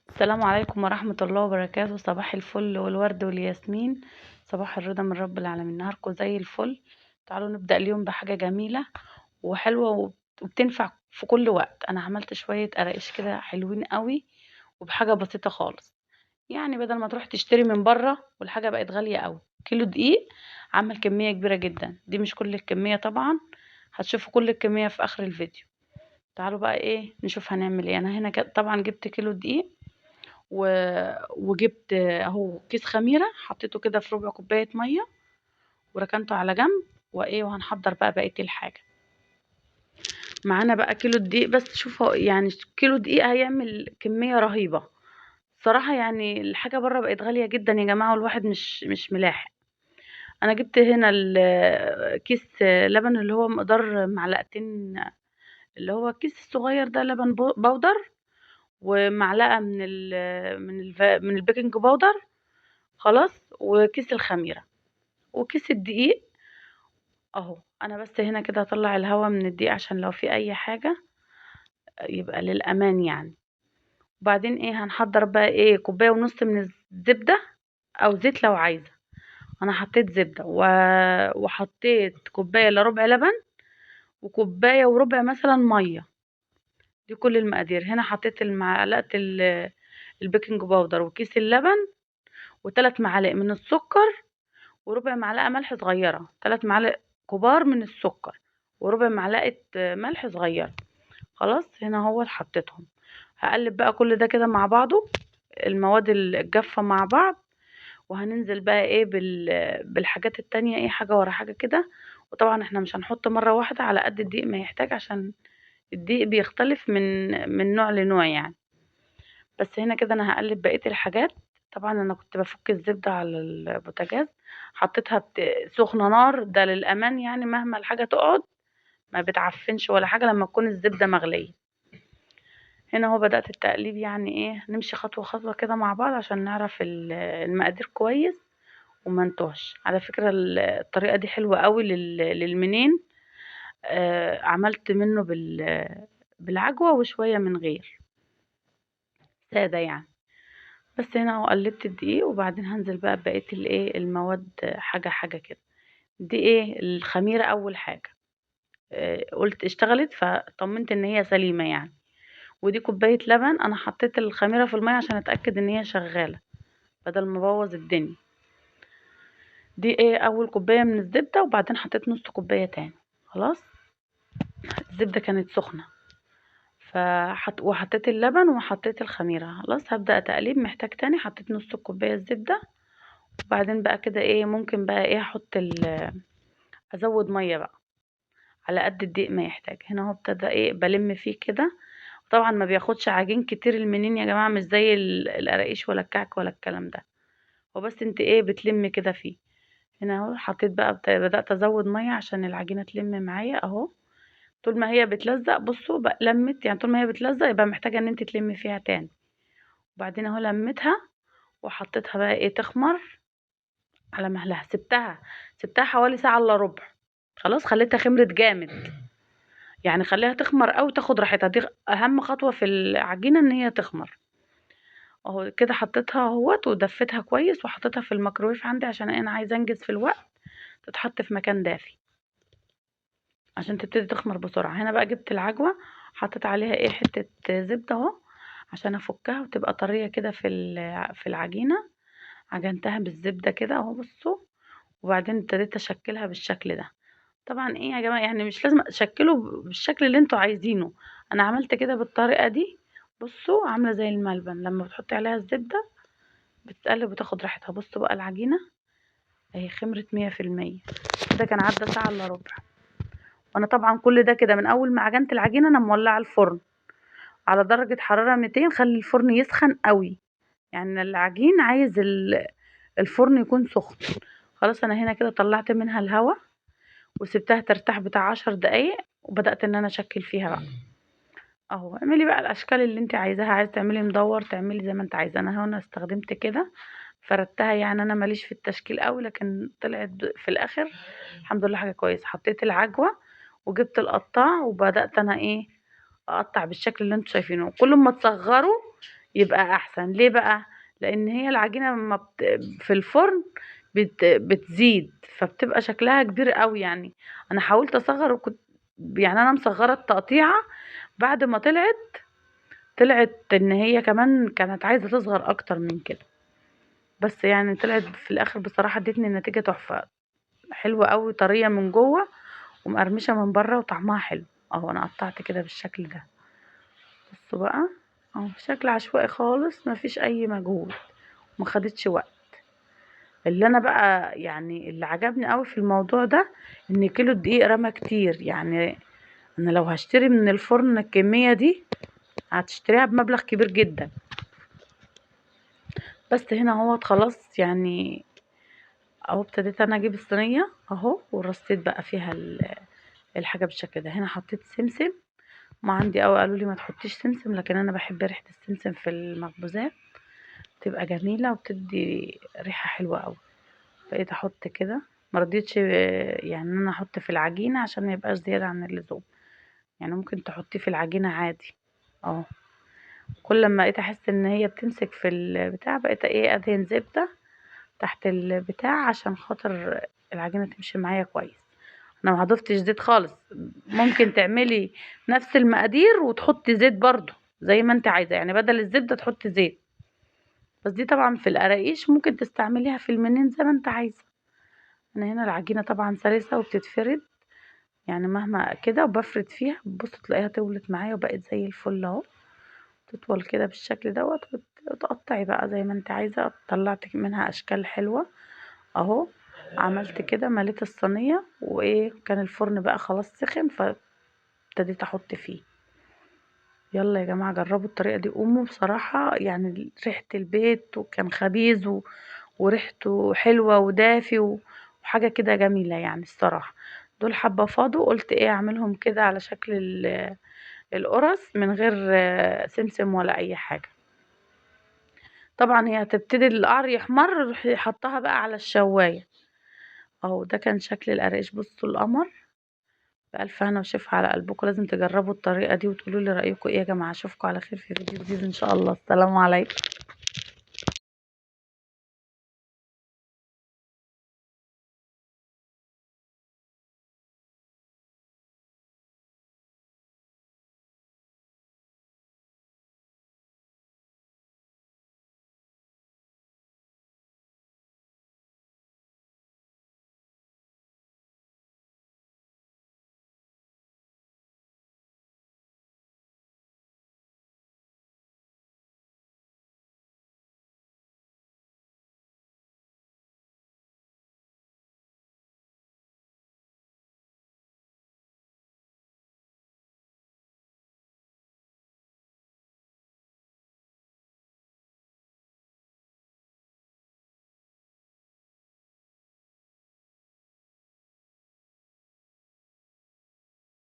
السلام عليكم ورحمة الله وبركاته. صباح الفل والورد والياسمين، صباح الرضا من رب العالمين. نهاركم زي الفل. تعالوا نبدأ اليوم بحاجة جميلة وحلوة وبتنفع في كل وقت. أنا عملت شوية قراقيش كده حلوين قوي وبحاجة بسيطة خالص. يعني بدل ما تروح تشتري من بره والحاجة بقت غالية قوي، كيلو دقيق عمل كمية كبيرة جدا. دي مش كل الكمية طبعا، هتشوفوا كل الكمية في آخر الفيديو. تعالوا بقى ايه نشوف هنعمل ايه. انا هنا طبعا جبت كيلو دقيق و... وجبت اهو كيس خميرة، حطيته كده في ربع كوباية مية وركنته على جنب. وايه وهنحضر بقى بقية الحاجة. معانا بقى كيلو دقيق، بس شوفوا يعني كيلو دقيق هيعمل كمية رهيبة صراحة. يعني الحاجة بره بقت غالية جدا يا جماعة، والواحد مش ملاحق. انا جبت هنا كيس لبن اللي هو مقدار معلقتين، اللي هو الكيس الصغير ده لبن بودر، ومعلقة من البيكنج باودر. خلاص، وكيس الخميرة وكيس الدقيق اهو. انا بس هنا كده هطلع الهواء من الدقيق عشان لو في اي حاجة يبقى للامان يعني. وبعدين ايه هنحضر بقى ايه كوباية ونص من الزبدة او زيت لو عايزة. انا حطيت زبدة وحطيت كوباية الا ربع لبن وكوباية وربع مثلا مية. دي كل المقادير. هنا حطيت معلقة البيكنج باودر وكيس اللبن وثلاث معالق من السكر وربع معلقة ملح صغيرة، 3 معالق كبار من السكر وربع معلقة ملح صغيرة. خلاص هنا هو حطيتهم. هقلب بقى كل ده كده مع بعضه، المواد الجافة مع بعض. وهننزل بقى ايه بالحاجات التانية، ايه حاجة ورا حاجة كده. وطبعا احنا مش هنحط مرة واحدة، على قد الدقيق ما يحتاج، عشان الدقيق بيختلف من نوع لنوع يعني. بس هنا كده انا هقلب بقية الحاجات. طبعا انا كنت بفك الزبدة على البوتاجاز، حطيتها سخنة نار، ده للأمان يعني، مهما الحاجة تقعد ما بتعفنش ولا حاجة لما تكون الزبدة مغلية. هنا هو بدأت التقليب، يعني ايه نمشي خطوة خطوة كده مع بعض عشان نعرف المقادير كويس وما نتوهش. على فكرة الطريقة دي حلوة قوي للمنين. عملت منه بالعجوة وشوية من غير سادة يعني. بس هنا اهو قلبت الدقيق، وبعدين هنزل بقى بقية الايه المواد حاجة حاجة كده. دي ايه الخميرة اول حاجة. قلت اشتغلت فطمنت ان هي سليمة يعني. ودي كوباية لبن، انا حطيت الخميرة في المية عشان اتأكد ان هي شغالة بدل ما ابوظ الدنيا. دي ايه اول كوباية من الزبدة، وبعدين حطيت نص كوباية تاني. خلاص، الزبدة كانت سخنة وحطيت اللبن وحطيت الخميرة. خلاص هبدأ تقليب. محتاج تاني، حطيت نص كوباية الزبدة. وبعدين بقى كده ايه ممكن بقى ايه احط ازود مية بقى على قد الدقيق ما يحتاج. هنا هو ابتدى ايه بلم فيه كده. طبعا ما بياخدش عجين كتير المنين يا جماعة، مش زي القراقيش ولا الكعك ولا الكلام ده. هو بس انت ايه بتلم كده فيه. هنا اهو حطيت بقى بدأت ازود مية عشان العجينة تلم معايا اهو. طول ما هي بتلزق بصوا بقى لمت، يعني طول ما هي بتلزق يبقى محتاجة ان انت تلمي فيها تاني. وبعدين اهو لمتها وحطيتها بقى ايه تخمر على مهلها. سبتها حوالي ساعة الا ربع. خلاص خليتها خمرت جامد، يعني خليها تخمر او تاخد راحتها. دي اهم خطوة في العجينة، ان هي تخمر. اهو كده حطيتها اهوت ودفيتها كويس وحطيتها في الميكرويف عندي عشان انا عايزه انجز في الوقت. تتحط في مكان دافي عشان تبتدي تخمر بسرعة. هنا بقى جبت العجوة، حطيت عليها ايه حتة زبدة اهو عشان افكها وتبقى طرية كده في العجينة. عجنتها بالزبدة كده اهو بصوا. وبعدين ابتديت اشكلها بالشكل ده. طبعا ايه يا جماعة، يعني مش لازم اشكله بالشكل اللي انتوا عايزينه. انا عملت كده بالطريقة دي. بصوا عاملة زي الملبن لما بتحطي عليها الزبدة بتتقلب وتاخد راحتها. بصوا بقى العجينة اهي خمرت 100%. ده كان عدى ساعة الا ربع. وانا طبعا كل ده كده من اول ما عجنت العجينة انا مولعة الفرن على درجة حرارة 200. خلي الفرن يسخن قوي، يعني العجين عايز الفرن يكون سخن. خلاص انا هنا كده طلعت منها الهواء وسبتها ترتاح بتاع 10 دقايق. وبدأت ان انا اشكل فيها بقى اهو. اعملي بقى الاشكال اللي انت عايزاها، عايزه تعملي مدور تعملي زي ما انت عايزه. انا هنا استخدمت كده فردتها، يعني انا ماليش في التشكيل قوي لكن طلعت في الاخر الحمد لله حاجه كويسه. حطيت العجوه وجبت القطاع وبدأت انا ايه اقطع بالشكل اللي انتوا شايفينه. كل ما تصغروا يبقى احسن. ليه بقى؟ لان هي العجينه لما في الفرن بتزيد، فبتبقى شكلها كبير قوي يعني. انا حاولت اصغر وكنت يعني انا مصغره التقطيعه، بعد ما طلعت ان هي كمان كانت عايزه تصغر اكتر من كده. بس يعني طلعت في الاخر بصراحه ادتني النتيجه تحفه، حلوه قوي، طريه من جوه ومقرمشه من بره وطعمها حلو. اهو انا قطعت كده بالشكل ده، بصوا بقى، اهو بشكل عشوائي خالص، مفيش اي مجهود، ما خدتش وقت. اللي انا بقى يعني اللي عجبني قوي في الموضوع ده ان كيلو الدقيق رمى كتير. يعني انا لو هشتري من الفرن الكميه دي هتشتريها بمبلغ كبير جدا. بس هنا اهوت خلاص يعني، اهو ابتديت انا اجيب الصينيه اهو، ورصيت بقى فيها الحاجه بالشكل ده. هنا حطيت سمسم، ما عندي قوي قالوا لي ما تحطيش سمسم، لكن انا بحب ريحه السمسم في المخبوزات، تبقى جميله وبتدي ريحه حلوه قوي. بقيت احط كده، مرضيتش يعني ان انا احط في العجينه عشان ما يبقاش زياده عن اللزوم. يعني ممكن تحطيه في العجينه عادي. اه، كل ما بقيت احس ان هي بتمسك في البتاع بقيت ايه ادهن زبده تحت البتاع عشان خاطر العجينه تمشي معايا كويس. انا ما ضفتش زيت خالص. ممكن تعملي نفس المقادير وتحطي زيت برضو زي ما انت عايزه، يعني بدل الزبده تحطي زيت. بس دي طبعا في القراقيش، ممكن تستعمليها في المنين زي ما انت عايزه. انا هنا العجينه طبعا سلسه وبتتفرد، يعني مهما كده وبفرد فيها بص تلاقيها طولت معايا وبقت زي الفل اهو. تطول كده بالشكل دوت، وتقطعي بقى زي ما انت عايزه. طلعت منها اشكال حلوه اهو. عملت كده، مليت الصينيه، وايه كان الفرن بقى خلاص سخن، فابتديت احط فيه. يلا يا جماعه جربوا الطريقه دي، قوموا بصراحه يعني ريحه البيت وكان خبيز وريحته حلوه ودافي وحاجه كده جميله يعني الصراحه. دول حبه فاضوا، قلت ايه اعملهم كده على شكل القرص من غير سمسم ولا اي حاجه. طبعا هي هتبتدي القعر يحمر، روحي حطها بقى على الشوايه اهو. ده كان شكل القرقش، بصوا القمر. بألف هنا وشفا على قلبكم، لازم تجربوا الطريقة دي وتقولوا لي رأيكم ايه يا جماعة. اشوفكم على خير في فيديو جديد ان شاء الله. السلام عليكم.